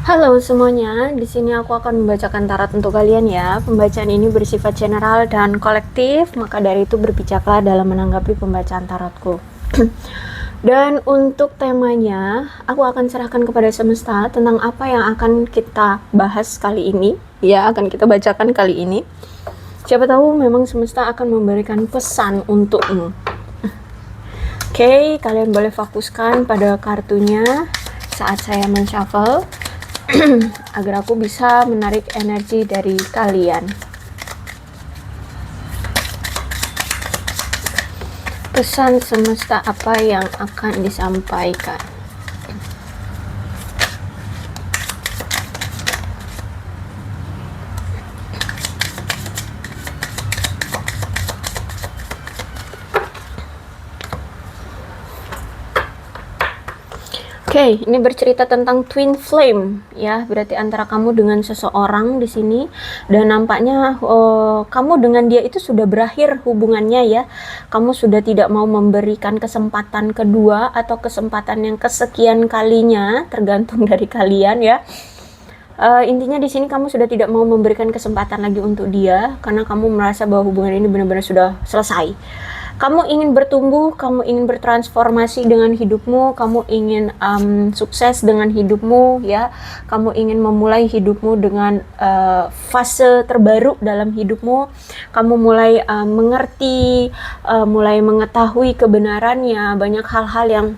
Halo semuanya, di sini aku akan membacakan tarot untuk kalian ya. Pembacaan ini bersifat general dan kolektif, maka dari itu berbijaklah dalam menanggapi pembacaan tarotku. Dan untuk temanya, aku akan serahkan kepada semesta tentang apa yang akan kita bahas kali ini, ya, akan kita bacakan kali ini. Siapa tahu memang semesta akan memberikan pesan untukmu. Oke, kalian boleh fokuskan pada kartunya saat saya men-shuffle. Agar aku bisa menarik energi dari kalian. Pesan semesta apa yang akan disampaikan? Oke, ini bercerita tentang twin flame ya, berarti antara kamu dengan seseorang di sini, dan nampaknya kamu dengan dia itu sudah berakhir hubungannya ya. Kamu sudah tidak mau memberikan kesempatan kedua atau kesempatan yang kesekian kalinya, tergantung dari kalian ya. Intinya di sini kamu sudah tidak mau memberikan kesempatan lagi untuk dia karena kamu merasa bahwa hubungan ini benar-benar sudah selesai. Kamu ingin bertumbuh, kamu ingin bertransformasi dengan hidupmu, kamu ingin sukses dengan hidupmu ya, kamu ingin memulai hidupmu dengan fase terbaru dalam hidupmu, kamu mulai mengerti, mulai mengetahui kebenarannya, banyak hal-hal yang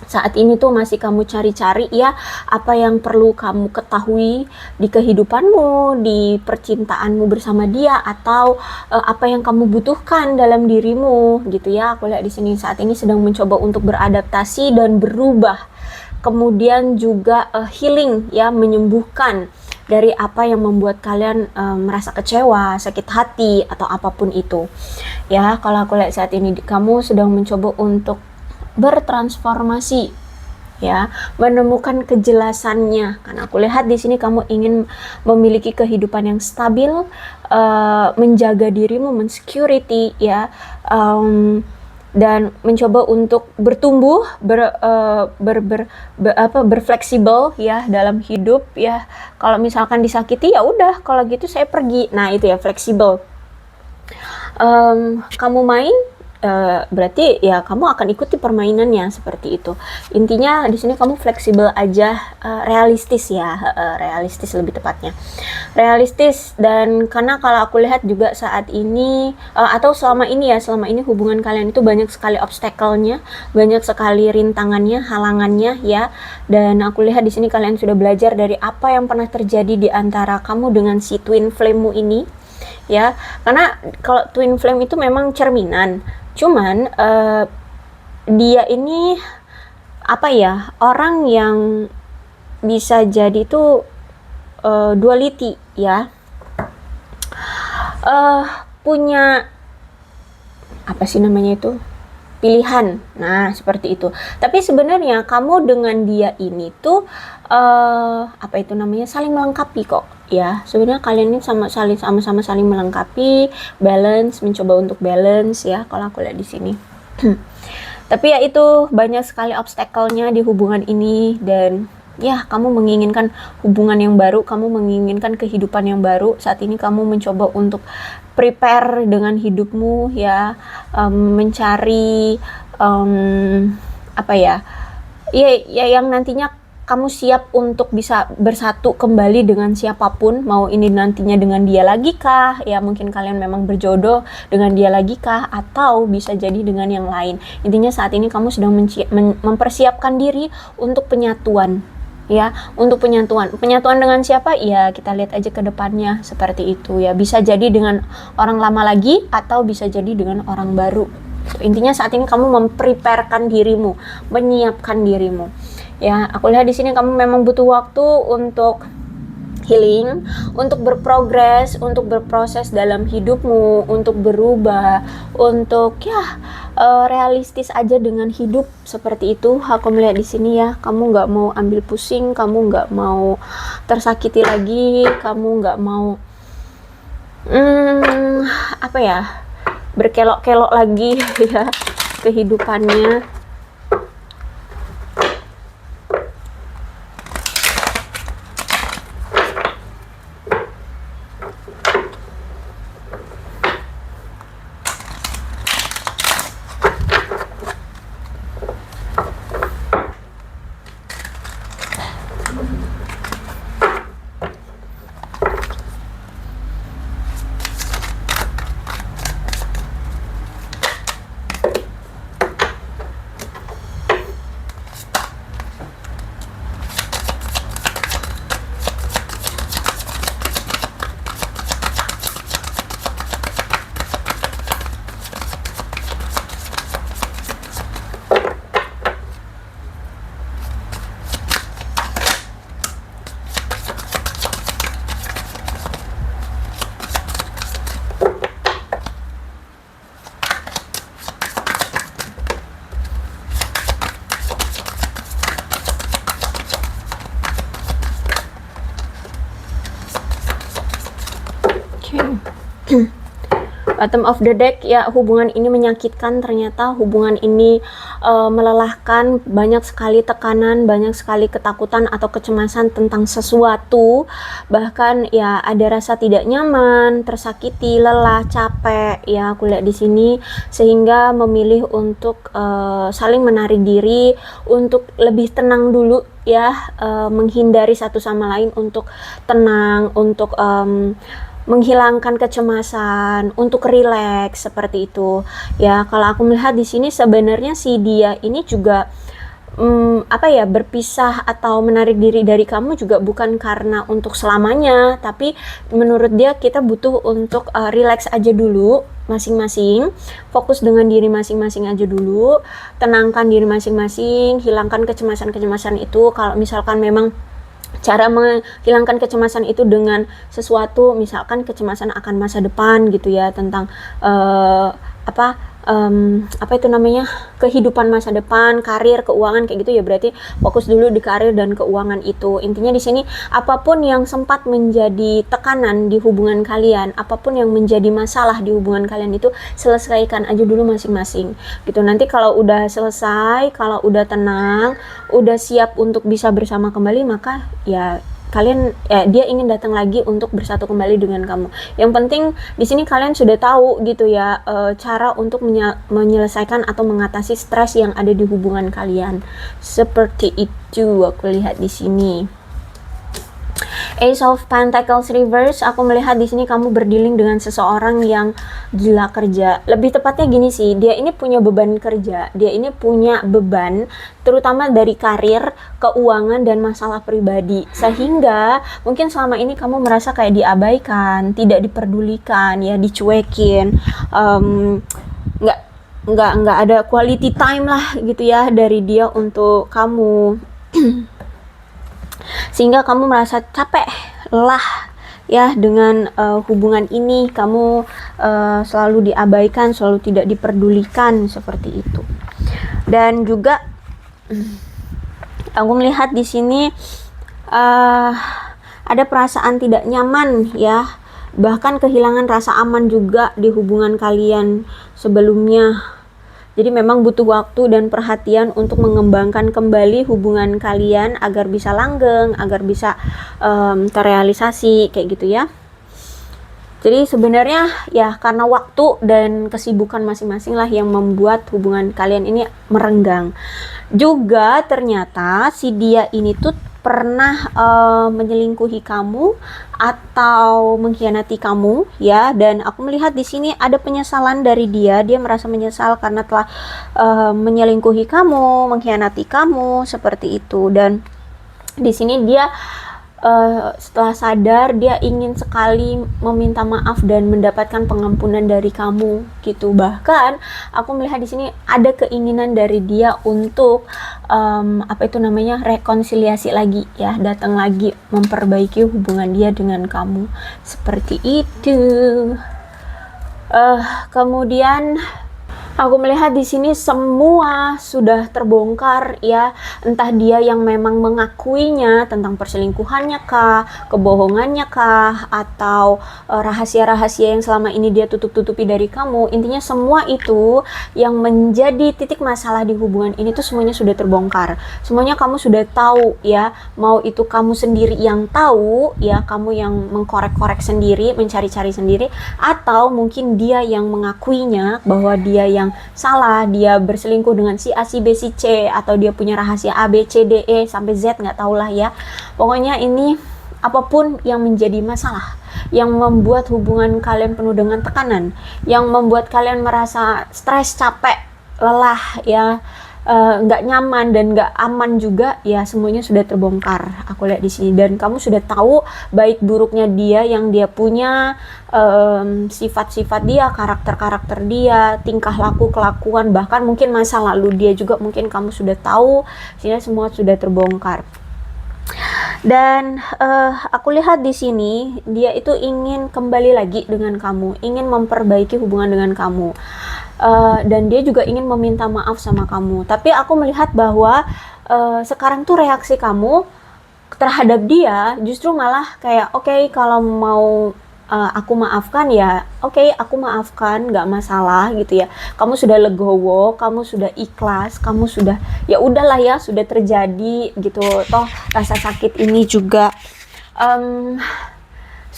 saat ini tuh masih kamu cari-cari ya, apa yang perlu kamu ketahui di kehidupanmu, di percintaanmu bersama dia, atau apa yang kamu butuhkan dalam dirimu gitu ya. Aku lihat di sini saat ini sedang mencoba untuk beradaptasi dan berubah. Kemudian juga healing ya, menyembuhkan dari apa yang membuat kalian merasa kecewa, sakit hati atau apapun itu. Ya, kalau aku lihat saat ini kamu sedang mencoba untuk bertransformasi ya, menemukan kejelasannya. Karena aku lihat di sini kamu ingin memiliki kehidupan yang stabil, menjaga dirimu, mensecurity ya, dan mencoba untuk bertumbuh, berfleksibel ya dalam hidup ya. Kalau misalkan disakiti ya udah, kalau gitu saya pergi. Nah itu ya, fleksibel. Kamu main, berarti ya kamu akan ikuti permainannya seperti itu. Intinya di sini kamu fleksibel aja, realistis ya, realistis lebih tepatnya, realistis. Dan karena kalau aku lihat juga saat ini atau selama ini hubungan kalian itu banyak sekali obstacle-nya, banyak sekali rintangannya, halangannya ya. Dan aku lihat di sini kalian sudah belajar dari apa yang pernah terjadi di antara kamu dengan si twin flame-mu ini ya. Karena kalau twin flame itu memang cerminan, cuman dia ini apa ya, orang yang bisa jadi itu duality ya, punya apa sih namanya itu, pilihan. Nah seperti itu. Tapi sebenarnya kamu dengan dia ini tuh apa itu namanya, saling melengkapi kok ya. Sebenarnya kalian ini sama-sama saling melengkapi, balance, mencoba untuk balance ya kalau aku lihat di sini. Tapi ya itu, banyak sekali obstacle-nya di hubungan ini. Dan ya, kamu menginginkan hubungan yang baru, kamu menginginkan kehidupan yang baru. Saat ini kamu mencoba untuk prepare dengan hidupmu ya, mencari apa ya, ya yang nantinya kamu siap untuk bisa bersatu kembali dengan siapapun, mau ini nantinya dengan dia lagi kah, ya mungkin kalian memang berjodoh dengan dia lagi kah, atau bisa jadi dengan yang lain. Intinya saat ini kamu sedang mempersiapkan diri untuk penyatuan ya, untuk penyatuan dengan siapa ya, kita lihat aja ke depannya seperti itu ya. Bisa jadi dengan orang lama lagi atau bisa jadi dengan orang baru. Intinya saat ini kamu mempreparekan dirimu, menyiapkan dirimu ya. Aku lihat di sini kamu memang butuh waktu untuk healing, untuk berprogres, untuk berproses dalam hidupmu, untuk berubah, untuk ya realistis aja dengan hidup seperti itu. Aku melihat di sini ya, kamu nggak mau ambil pusing, kamu nggak mau tersakiti lagi, kamu nggak mau apa ya, berkelok-kelok lagi ya kehidupannya. Okay. Bottom of the deck, ya hubungan ini menyakitkan, ternyata hubungan ini melelahkan, banyak sekali tekanan, banyak sekali ketakutan atau kecemasan tentang sesuatu, bahkan ya ada rasa tidak nyaman, tersakiti, lelah, capek, ya aku lihat di sini, sehingga memilih untuk saling menarik diri, untuk lebih tenang dulu ya, menghindari satu sama lain untuk tenang, untuk menghilangkan kecemasan, untuk rileks seperti itu. Ya, kalau aku melihat di sini sebenarnya si dia ini juga apa ya, berpisah atau menarik diri dari kamu juga bukan karena untuk selamanya, tapi menurut dia kita butuh untuk rileks aja dulu masing-masing, fokus dengan diri masing-masing aja dulu, tenangkan diri masing-masing, hilangkan kecemasan-kecemasan itu. Kalau misalkan memang cara menghilangkan kecemasan itu dengan sesuatu, misalkan kecemasan akan masa depan gitu ya, tentang apa itu namanya, kehidupan masa depan, karir, keuangan kayak gitu ya, berarti fokus dulu di karir dan keuangan itu. Intinya di sini apapun yang sempat menjadi tekanan di hubungan kalian, apapun yang menjadi masalah di hubungan kalian itu selesaikan aja dulu masing-masing gitu. Nanti kalau udah selesai, kalau udah tenang, udah siap untuk bisa bersama kembali, maka ya kalian dia ingin datang lagi untuk bersatu kembali dengan kamu. Yang penting di sini kalian sudah tahu gitu ya, cara untuk menyelesaikan atau mengatasi stres yang ada di hubungan kalian. Seperti itu aku lihat di sini. Ace of Pentacles reverse, aku melihat di sini kamu berdealing dengan seseorang yang gila kerja. Lebih tepatnya gini sih, dia ini punya beban kerja, dia ini punya beban terutama dari karir, keuangan, dan masalah pribadi. Sehingga mungkin selama ini kamu merasa kayak diabaikan, tidak diperdulikan, ya dicuekin, nggak ada quality time lah gitu ya dari dia untuk kamu. Sehingga kamu merasa capek, lelah ya dengan hubungan ini. Kamu selalu diabaikan, selalu tidak diperdulikan seperti itu. Dan juga aku melihat di sini ada perasaan tidak nyaman ya, bahkan kehilangan rasa aman juga di hubungan kalian sebelumnya. Jadi memang butuh waktu dan perhatian untuk mengembangkan kembali hubungan kalian agar bisa langgeng, agar bisa terrealisasi kayak gitu ya. Jadi sebenarnya ya karena waktu dan kesibukan masing-masing lah yang membuat hubungan kalian ini merenggang. Juga ternyata si dia ini tuh pernah menyelingkuhi kamu atau mengkhianati kamu ya, dan aku melihat di sini ada penyesalan dari dia. Dia merasa menyesal karena telah menyelingkuhi kamu, mengkhianati kamu seperti itu. Dan di sini dia setelah sadar, dia ingin sekali meminta maaf dan mendapatkan pengampunan dari kamu gitu. Bahkan aku melihat di sini ada keinginan dari dia untuk apa itu namanya, rekonsiliasi lagi ya, datang lagi memperbaiki hubungan dia dengan kamu seperti itu. Kemudian aku melihat di sini semua sudah terbongkar ya, entah dia yang memang mengakuinya tentang perselingkuhannya kah, kebohongannya kah, atau rahasia-rahasia yang selama ini dia tutup-tutupi dari kamu. Intinya semua itu yang menjadi titik masalah di hubungan ini tuh semuanya sudah terbongkar. Semuanya kamu sudah tahu ya, mau itu kamu sendiri yang tahu ya, kamu yang mengkorek-korek sendiri, mencari-cari sendiri, atau mungkin dia yang mengakuinya bahwa dia yang salah, dia berselingkuh dengan si A, si B, si C, atau dia punya rahasia A, B, C, D, E, sampai Z, nggak tau lah ya. Pokoknya ini apapun yang menjadi masalah, yang membuat hubungan kalian penuh dengan tekanan, yang membuat kalian merasa stres, capek, lelah ya, nggak nyaman dan nggak aman juga ya, semuanya sudah terbongkar aku lihat di sini. Dan kamu sudah tahu baik buruknya dia yang dia punya, sifat-sifat dia, karakter-karakter dia, tingkah laku, kelakuan, bahkan mungkin masa lalu dia juga mungkin kamu sudah tahu, sehingga semua sudah terbongkar. Dan aku lihat di sini dia itu ingin kembali lagi dengan kamu, ingin memperbaiki hubungan dengan kamu, dan dia juga ingin meminta maaf sama kamu. Tapi aku melihat bahwa sekarang tuh reaksi kamu terhadap dia justru malah kayak oke, kalau mau aku maafkan ya, oke, aku maafkan, nggak masalah gitu ya. Kamu sudah legowo, kamu sudah ikhlas, kamu sudah, ya udahlah ya, sudah terjadi gitu. Toh rasa sakit ini juga um,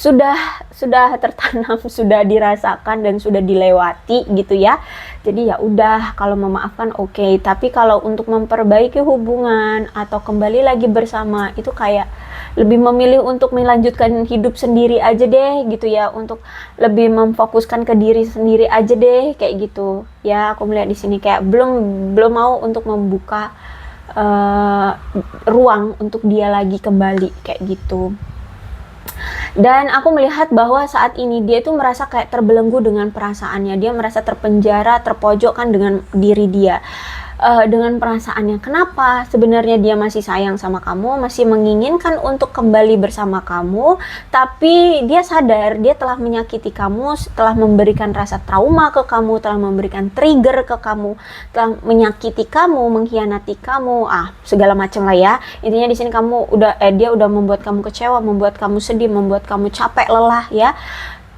sudah tertanam, sudah dirasakan dan sudah dilewati gitu ya. Jadi ya udah, kalau memaafkan oke, tapi kalau untuk memperbaiki hubungan atau kembali lagi bersama itu kayak lebih memilih untuk melanjutkan hidup sendiri aja deh gitu ya, untuk lebih memfokuskan ke diri sendiri aja deh kayak gitu. Ya, aku melihat di sini kayak belum mau untuk membuka ruang untuk dia lagi kembali kayak gitu. Dan aku melihat bahwa saat ini dia itu merasa kayak terbelenggu dengan perasaannya. Dia merasa terpenjara, terpojokkan dengan diri dia. Dengan perasaannya. Kenapa? Sebenarnya dia masih sayang sama kamu, masih menginginkan untuk kembali bersama kamu, tapi dia sadar dia telah menyakiti kamu, telah memberikan rasa trauma ke kamu, telah memberikan trigger ke kamu, telah menyakiti kamu, mengkhianati kamu, segala macam lah ya. Intinya di sini kamu dia udah membuat kamu kecewa, membuat kamu sedih, membuat kamu capek, lelah ya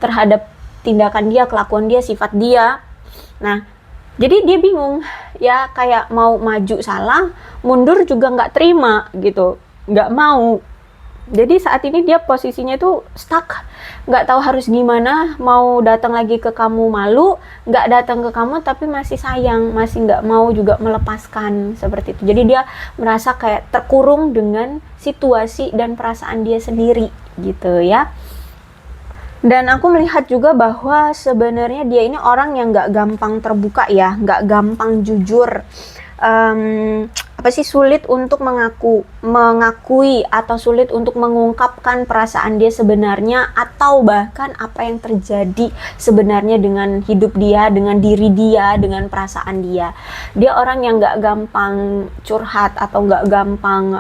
terhadap tindakan dia, kelakuan dia, sifat dia. Nah, jadi dia bingung ya, kayak mau maju salah, mundur juga nggak terima gitu, nggak mau. Jadi saat ini dia posisinya tuh stuck, nggak tahu harus gimana. Mau datang lagi ke kamu malu, nggak datang ke kamu tapi masih sayang, masih nggak mau juga melepaskan seperti itu. Jadi dia merasa kayak terkurung dengan situasi dan perasaan dia sendiri gitu ya. Dan aku melihat juga bahwa sebenarnya dia ini orang yang nggak gampang terbuka ya, nggak gampang jujur. Sulit untuk mengakui atau sulit untuk mengungkapkan perasaan dia sebenarnya, atau bahkan apa yang terjadi sebenarnya dengan hidup dia, dengan diri dia, dengan perasaan dia. Dia orang yang nggak gampang curhat atau nggak gampang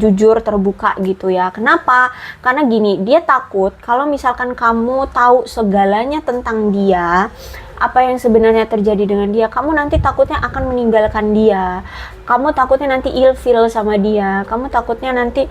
jujur terbuka gitu ya. Kenapa? Karena gini, dia takut kalau misalkan kamu tahu segalanya tentang dia, apa yang sebenarnya terjadi dengan dia, kamu nanti takutnya akan meninggalkan dia, kamu takutnya nanti ilfeel sama dia, kamu takutnya nanti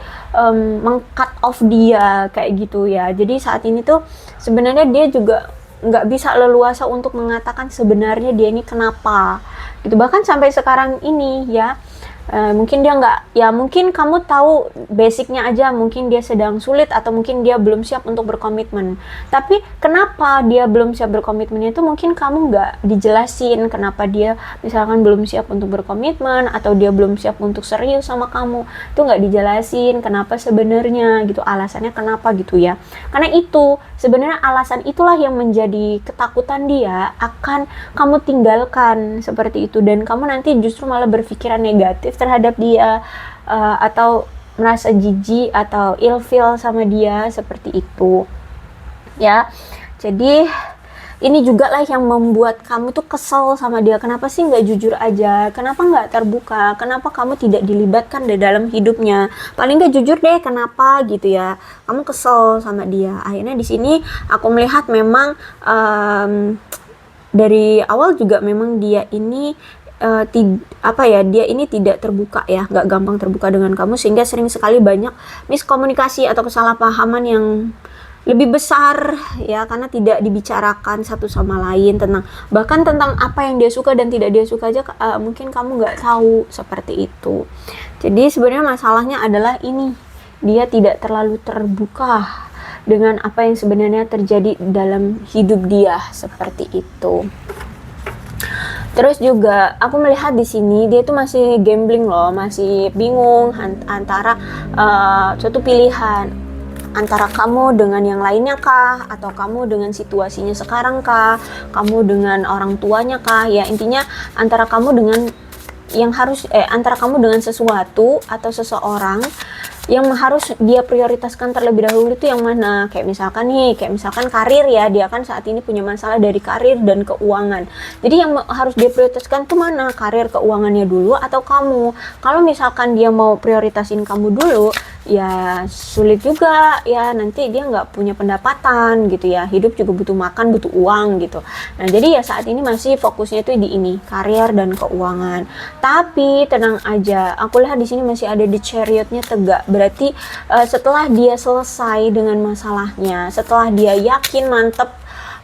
meng-cut off dia kayak gitu ya. Jadi saat ini tuh sebenarnya dia juga nggak bisa leluasa untuk mengatakan sebenarnya dia ini kenapa gitu, bahkan sampai sekarang ini ya. Mungkin dia nggak, ya mungkin kamu tahu basicnya aja, mungkin dia sedang sulit atau mungkin dia belum siap untuk berkomitmen. Tapi kenapa dia belum siap berkomitmennya itu mungkin kamu nggak dijelasin kenapa dia misalkan belum siap untuk berkomitmen atau dia belum siap untuk serius sama kamu. Itu nggak dijelasin kenapa sebenarnya gitu, alasannya kenapa gitu ya. Karena itu sebenarnya alasan itulah yang menjadi ketakutan dia akan kamu tinggalkan seperti itu, dan kamu nanti justru malah berpikiran negatif terhadap dia, atau merasa jijik atau ilfeel sama dia seperti itu ya. Jadi ini juga lah yang membuat kamu tuh kesel sama dia. Kenapa sih nggak jujur aja, kenapa nggak terbuka, kenapa kamu tidak dilibatkan di dalam hidupnya, paling nggak jujur deh kenapa gitu ya. Kamu kesel sama dia. Akhirnya di sini aku melihat memang dari awal juga memang dia ini dia ini tidak terbuka ya, nggak gampang terbuka dengan kamu, sehingga sering sekali banyak miskomunikasi atau kesalahpahaman yang lebih besar ya, karena tidak dibicarakan satu sama lain tentang, bahkan tentang apa yang dia suka dan tidak dia suka aja mungkin kamu nggak tahu seperti itu. Jadi sebenarnya masalahnya adalah ini, dia tidak terlalu terbuka dengan apa yang sebenarnya terjadi dalam hidup dia seperti itu. Terus juga aku melihat di sini dia itu masih gambling loh, masih bingung antara suatu pilihan, antara kamu dengan yang lainnya kah, atau kamu dengan situasinya sekarang kah, kamu dengan orang tuanya kah, ya intinya antara kamu dengan yang harus antara kamu dengan sesuatu atau seseorang yang harus dia prioritaskan terlebih dahulu itu yang mana. Kayak misalkan karir ya, dia kan saat ini punya masalah dari karir dan keuangan. Jadi yang harus dia prioritaskan tuh mana, karir keuangannya dulu atau kamu. Kalau misalkan dia mau prioritasin kamu dulu, ya sulit juga ya, nanti dia nggak punya pendapatan gitu ya, hidup juga butuh makan, butuh uang gitu. Nah jadi ya saat ini masih fokusnya itu di ini, karir dan keuangan. Tapi tenang aja, aku lihat di sini masih ada di chariotnya tegak berarti setelah dia selesai dengan masalahnya, setelah dia yakin mantep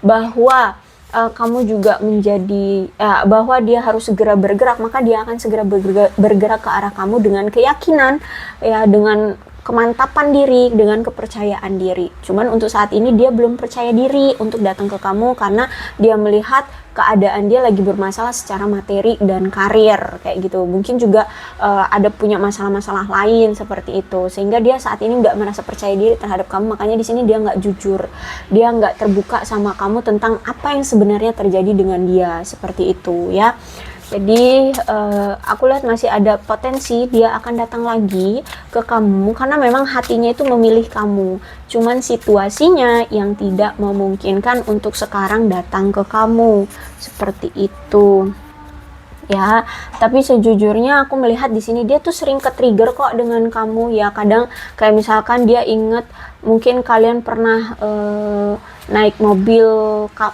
bahwa kamu juga menjadi bahwa dia harus segera bergerak, maka dia akan segera bergerak ke arah kamu dengan keyakinan, ya, dengan kemantapan diri, dengan kepercayaan diri. Cuman untuk saat ini dia belum percaya diri untuk datang ke kamu karena dia melihat keadaan dia lagi bermasalah secara materi dan karir kayak gitu. Mungkin juga ada punya masalah-masalah lain seperti itu, sehingga dia saat ini nggak merasa percaya diri terhadap kamu. Makanya di sini dia nggak jujur, dia nggak terbuka sama kamu tentang apa yang sebenarnya terjadi dengan dia, seperti itu ya. Jadi aku lihat masih ada potensi dia akan datang lagi ke kamu karena memang hatinya itu memilih kamu. Cuman situasinya yang tidak memungkinkan untuk sekarang datang ke kamu. Seperti itu. Ya, tapi sejujurnya aku melihat di sini dia tuh sering ke-trigger kok dengan kamu ya. Kadang kayak misalkan dia inget mungkin kalian pernah naik mobil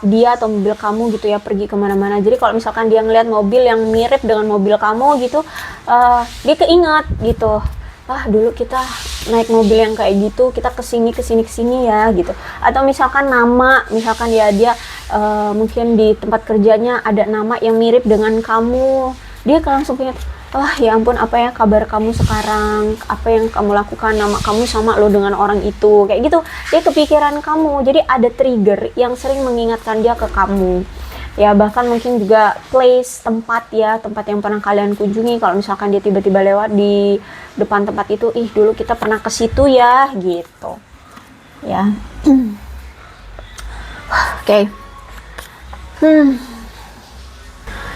dia atau mobil kamu gitu ya, pergi kemana-mana. Jadi kalau misalkan dia ngeliat mobil yang mirip dengan mobil kamu gitu, dia keinget gitu. Dulu kita naik mobil yang kayak gitu, kita kesini ya gitu. Atau misalkan nama, misalkan ya dia mungkin di tempat kerjanya ada nama yang mirip dengan kamu, dia langsung punya, ya ampun, apa ya kabar kamu sekarang, apa yang kamu lakukan, nama kamu sama lo dengan orang itu, kayak gitu. Dia kepikiran kamu, jadi ada trigger yang sering mengingatkan dia ke kamu. Ya, bahkan mungkin juga place, tempat ya, tempat yang pernah kalian kunjungi. Kalau misalkan dia tiba-tiba lewat di depan tempat itu, dulu kita pernah ke situ ya, gitu. Ya. Oke.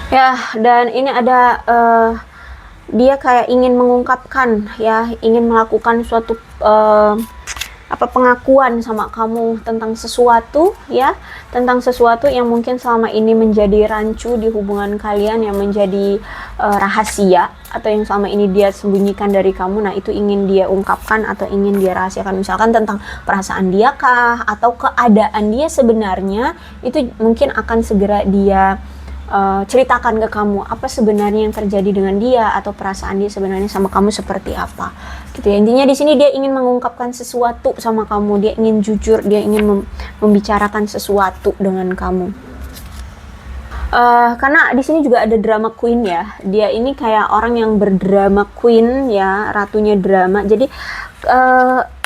Ya, dan ini ada dia kayak ingin mengungkapkan ya, ingin melakukan suatu pengakuan sama kamu tentang sesuatu ya, tentang sesuatu yang mungkin selama ini menjadi rancu di hubungan kalian, yang menjadi rahasia atau yang selama ini dia sembunyikan dari kamu. Nah, itu ingin dia ungkapkan atau ingin dia rahasiakan, misalkan tentang perasaan dia kah atau keadaan dia sebenarnya, itu mungkin akan segera dia ceritakan ke kamu apa sebenarnya yang terjadi dengan dia atau perasaan dia sebenarnya sama kamu seperti apa gitu ya. Intinya di sini dia ingin mengungkapkan sesuatu sama kamu, dia ingin jujur, dia ingin membicarakan sesuatu dengan kamu. Karena di sini juga ada drama queen ya, dia ini kayak orang yang berdrama queen ya, ratunya drama. Jadi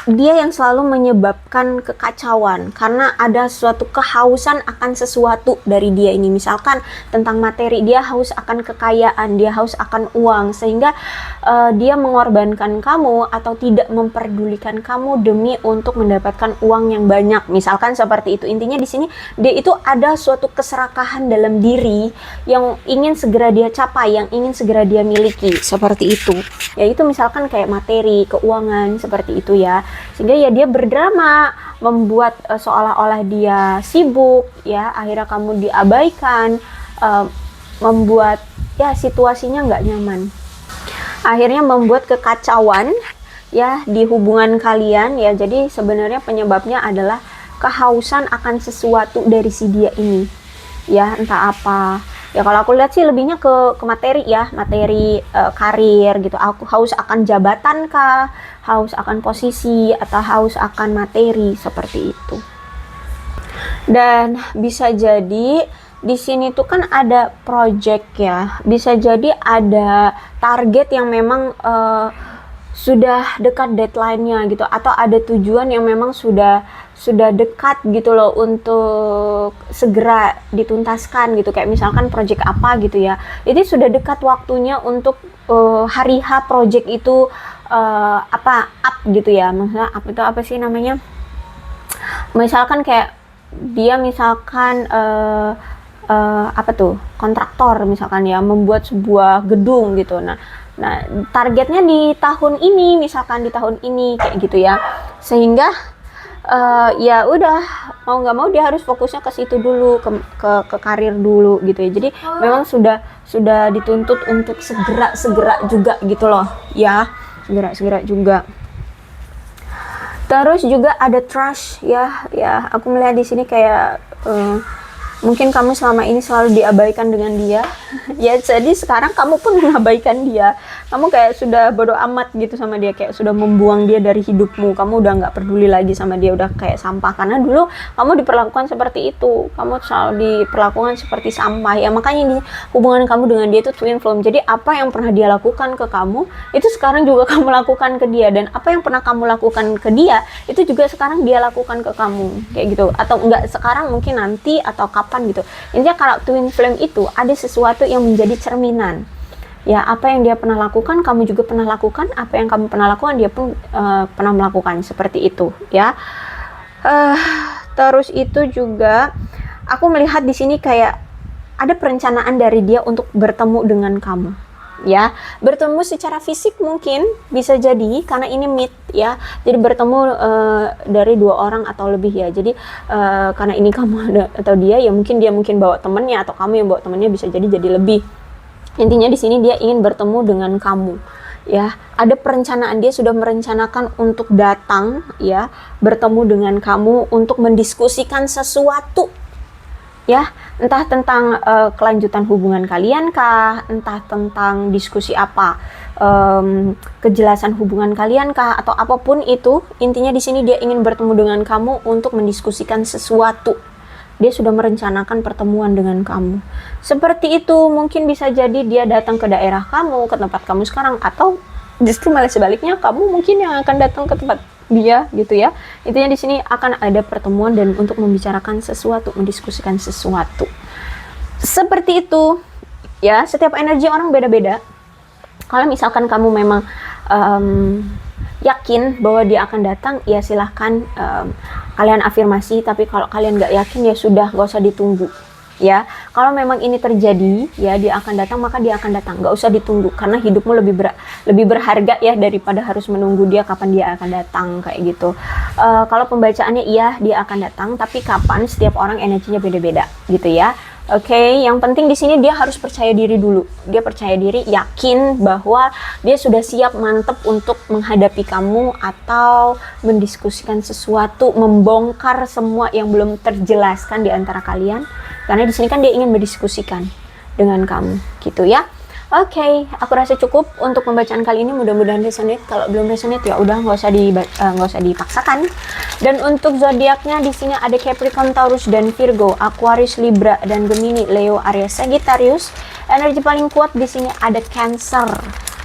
dia yang selalu menyebabkan kekacauan karena ada suatu kehausan akan sesuatu dari dia ini. Misalkan tentang materi, dia haus akan kekayaan, dia haus akan uang, sehingga dia mengorbankan kamu atau tidak memperdulikan kamu demi untuk mendapatkan uang yang banyak, misalkan seperti itu. Intinya di sini dia itu ada suatu keserakahan dalam diri yang ingin segera dia capai, yang ingin segera dia miliki, seperti itu. Yaitu misalkan kayak materi, keuangan, seperti itu ya. Sehingga ya dia berdrama, membuat seolah-olah dia sibuk ya, akhirnya kamu diabaikan, membuat ya situasinya nggak nyaman, akhirnya membuat kekacauan ya di hubungan kalian ya. Jadi sebenarnya penyebabnya adalah kehausan akan sesuatu dari si dia ini ya, entah apa ya. Kalau aku lihat sih lebihnya ke materi ya, materi karir gitu. Aku haus akan jabatan kah, haus akan posisi, atau haus akan materi, seperti itu. Dan bisa jadi di sini tuh kan ada project ya, bisa jadi ada target yang memang sudah dekat deadline-nya gitu, atau ada tujuan yang memang sudah dekat gitu loh untuk segera dituntaskan gitu. Kayak misalkan project apa gitu ya, jadi sudah dekat waktunya untuk hari H project itu up gitu ya. Maksudnya up itu apa sih namanya, misalkan kayak dia misalkan kontraktor misalkan ya, membuat sebuah gedung gitu. Nah targetnya di tahun ini, misalkan di tahun ini kayak gitu ya, sehingga ya udah, mau nggak mau dia harus fokusnya ke situ dulu, ke karir dulu gitu ya. Jadi memang sudah dituntut untuk segera juga gitu loh ya, segera juga. Terus juga ada trust ya, aku melihat di sini kayak Mungkin kamu selama ini selalu diabaikan dengan dia. Ya, jadi sekarang kamu pun mengabaikan dia. Kamu kayak sudah bodo amat gitu sama dia, kayak sudah membuang dia dari hidupmu. Kamu udah nggak peduli lagi sama dia, udah kayak sampah. Karena dulu kamu diperlakukan seperti itu. Kamu selalu diperlakukan seperti sampah. Ya, makanya ini hubungan kamu dengan dia itu twin flame. Jadi apa yang pernah dia lakukan ke kamu, itu sekarang juga kamu lakukan ke dia. Dan apa yang pernah kamu lakukan ke dia, itu juga sekarang dia lakukan ke kamu. Kayak gitu. Atau enggak sekarang, mungkin nanti atau kapan gitu. Intinya kalau twin flame itu ada sesuatu yang menjadi cerminan. Ya, apa yang dia pernah lakukan, kamu juga pernah lakukan. Apa yang kamu pernah lakukan, dia pun pernah melakukan. Seperti itu, ya. Terus itu juga, aku melihat di sini kayak ada perencanaan dari dia untuk bertemu dengan kamu. Ya, bertemu secara fisik mungkin bisa jadi karena ini meet ya, jadi bertemu dari 2 orang atau lebih ya. Jadi karena ini kamu atau dia, ya mungkin dia bawa temennya atau kamu yang bawa temennya, bisa jadi lebih. Intinya di sini dia ingin bertemu dengan kamu ya, ada perencanaan, dia sudah merencanakan untuk datang ya, bertemu dengan kamu untuk mendiskusikan sesuatu ya, entah tentang kelanjutan hubungan kalian kah, entah tentang diskusi apa, kejelasan hubungan kalian kah, atau apapun itu. Intinya di sini dia ingin bertemu dengan kamu untuk mendiskusikan sesuatu. Dia sudah merencanakan pertemuan dengan kamu. Seperti itu, mungkin bisa jadi dia datang ke daerah kamu, ke tempat kamu sekarang, atau justru malah sebaliknya, kamu mungkin yang akan datang ke tempat dia gitu ya. Intinya di sini akan ada pertemuan dan untuk membicarakan sesuatu, mendiskusikan sesuatu. Seperti itu ya, setiap energi orang beda-beda. Kalau misalkan kamu memang yakin bahwa dia akan datang, ya silahkan kalian afirmasi. Tapi kalau kalian nggak yakin, ya sudah, nggak usah ditunggu ya. Kalau memang ini terjadi ya, dia akan datang, maka dia akan datang, nggak usah ditunggu, karena hidupmu lebih berharga ya daripada harus menunggu dia kapan dia akan datang, kayak gitu. Kalau pembacaannya iya, dia akan datang, tapi kapan, setiap orang energinya beda-beda gitu ya. Oke, yang penting di sini dia harus percaya diri dulu. Dia percaya diri, yakin bahwa dia sudah siap, mantep untuk menghadapi kamu atau mendiskusikan sesuatu, membongkar semua yang belum terjelaskan di antara kalian. Karena di sini kan dia ingin mendiskusikan dengan kamu, gitu ya. Oke, aku rasa cukup untuk pembacaan kali ini. Mudah-mudahan resonate. Kalau belum resonate, ya udah, nggak usah dipaksakan. Dan untuk zodiaknya di sini ada Capricorn, Taurus, dan Virgo, Aquarius, Libra, dan Gemini, Leo, Aries, Sagittarius. Energi paling kuat di sini ada Cancer.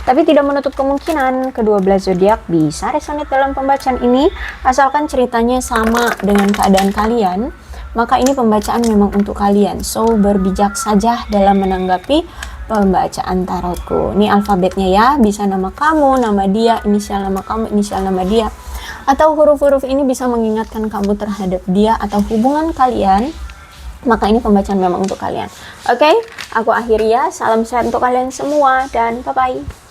Tapi tidak menutup kemungkinan kedua-belas zodiak bisa resonate dalam pembacaan ini, asalkan ceritanya sama dengan keadaan kalian. Maka ini pembacaan memang untuk kalian. So, berbijak saja dalam menanggapi pembacaan tarotku. Ini alfabetnya ya, bisa nama kamu, nama dia, inisial nama kamu, inisial nama dia. Atau huruf-huruf ini bisa mengingatkan kamu terhadap dia atau hubungan kalian. Maka ini pembacaan memang untuk kalian. Oke, aku akhiri ya. Salam sehat untuk kalian semua dan bye-bye.